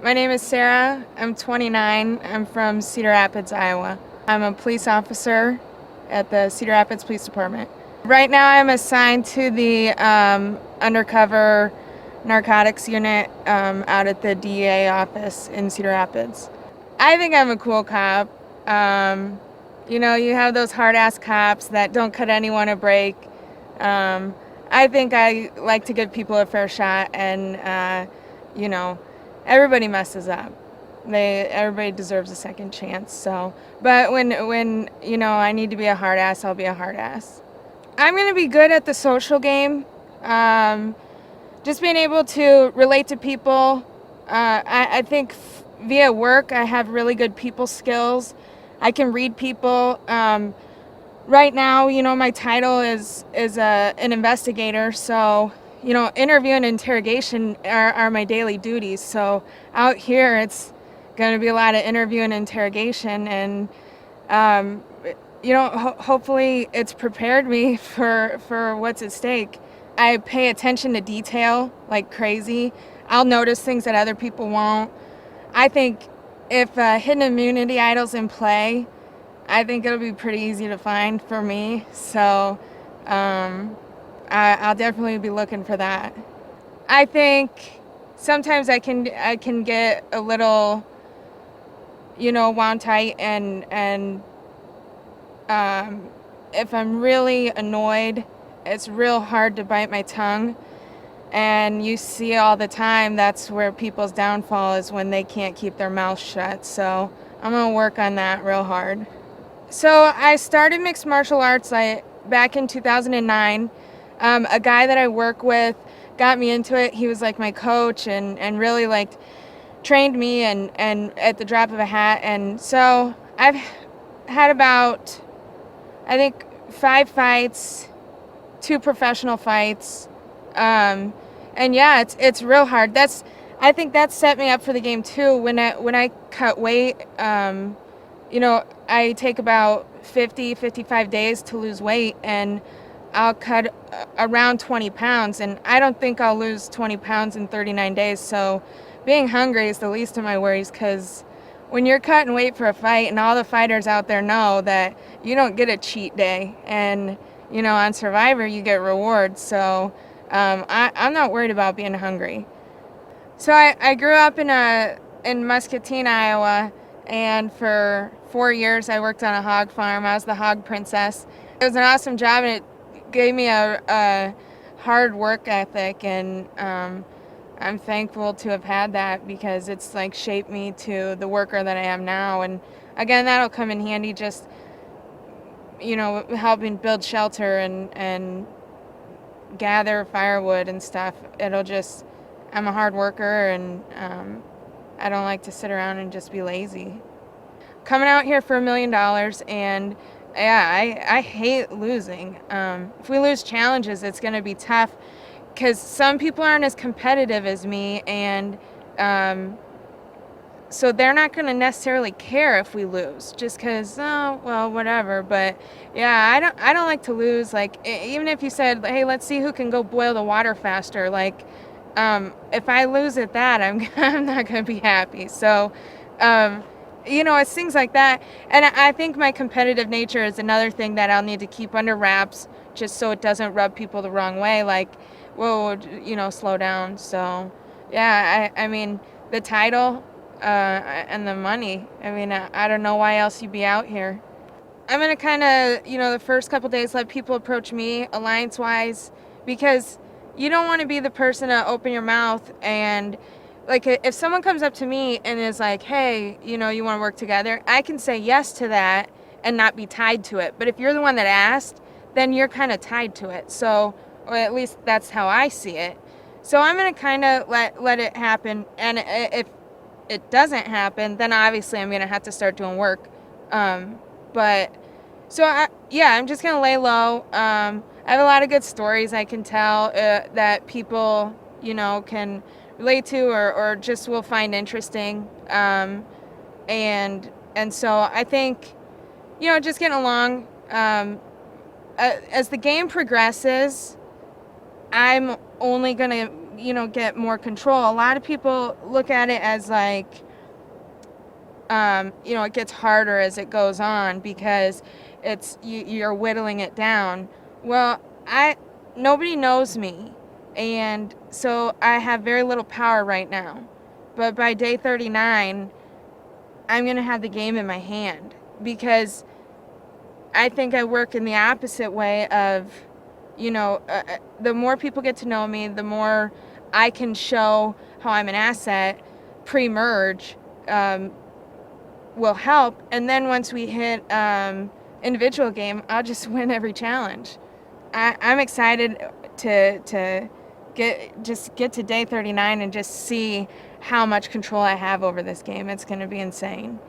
My name is Sarah. I'm 29. I'm from Cedar Rapids, Iowa. I'm a police officer at the Cedar Rapids Police Department. Right now, I'm assigned to the undercover narcotics unit out at the DEA office in Cedar Rapids. I think I'm a cool cop. Um, you have those hard ass cops that don't cut anyone a break. Um, I think I like to give people a fair shot, and you know, everybody messes up. Everybody deserves a second chance. So, but when I need to be a hard ass, I'll be a hard ass. I'm gonna be good at the social game. Um, just being able to relate to people. I think via work, I have really good people skills. I can read people. Right now, my title is an investigator. So, interview and interrogation are my daily duties. So out here, it's going to be a lot of interview and interrogation, and um, hopefully, it's prepared me for what's at stake. I pay attention to detail like crazy. I'll notice things that other people won't. I think if hidden immunity idol's in play, I think it'll be pretty easy to find for me. So I'll definitely be looking for that. I think sometimes I can get a little, wound tight, and if I'm really annoyed, it's real hard to bite my tongue. And you see all the time, that's where people's downfall is, when they can't keep their mouth shut. So I'm gonna work on that real hard. So I started mixed martial arts back in 2009. A guy that I work with got me into it. He was like my coach, and really trained me, and at the drop of a hat. And so I've had about, I think, 5 fights, 2 professional fights. And yeah, it's real hard. I think that set me up for the game too. When I cut weight, I take about 55 days to lose weight, and I'll cut around 20 pounds, and I don't think I'll lose 20 pounds in 39 days. So being hungry is the least of my worries, because when you're cutting weight for a fight, and all the fighters out there know that you don't get a cheat day, and on Survivor you get rewards. So I'm not worried about being hungry. So I grew up in Muscatine, Iowa, and for 4 years I worked on a hog farm. I was the hog princess. It was an awesome job, and it gave me a hard work ethic, and I'm thankful to have had that, because it's shaped me to the worker that I am now. And again, that'll come in handy, just helping build shelter and gather firewood and stuff. I'm a hard worker, and I don't like to sit around and just be lazy. Coming out here for $1 million, and yeah, I hate losing. If we lose challenges, it's going to be tough, because some people aren't as competitive as me, and so they're not going to necessarily care if we lose, just because, oh well, whatever. But yeah, I don't like to lose. Even if you said, hey, let's see who can go boil the water faster, if I lose at that, I'm not going to be happy. So it's things like that. And I think my competitive nature is another thing that I'll need to keep under wraps, just so it doesn't rub people the wrong way, whoa, slow down. So yeah, I mean, the title and the money, I mean, I don't know why else you'd be out here. I'm going to kind of, the first couple days let people approach me alliance-wise, because you don't want to be the person to open your mouth. And if someone comes up to me and is like, hey, you want to work together, I can say yes to that and not be tied to it. But if you're the one that asked, then you're kind of tied to it. So, or at least that's how I see it. So I'm going to kind of let it happen. And if it doesn't happen, then obviously I'm going to have to start doing work. But so I'm just going to lay low. I have a lot of good stories I can tell that people, can relate to, or just will find interesting. And so I think, just getting along. As the game progresses, I'm only going to get more control. A lot of people look at it as like, it gets harder as it goes on because you're whittling it down. Well, nobody knows me, and so I have very little power right now. But by day 39, I'm gonna have the game in my hand because I think I work in the opposite way of, the more people get to know me, the more I can show how I'm an asset pre-merge. Will help, and then once we hit individual game, I'll just win every challenge. I'm excited to get to day 39 and just see how much control I have over this game. It's going to be insane.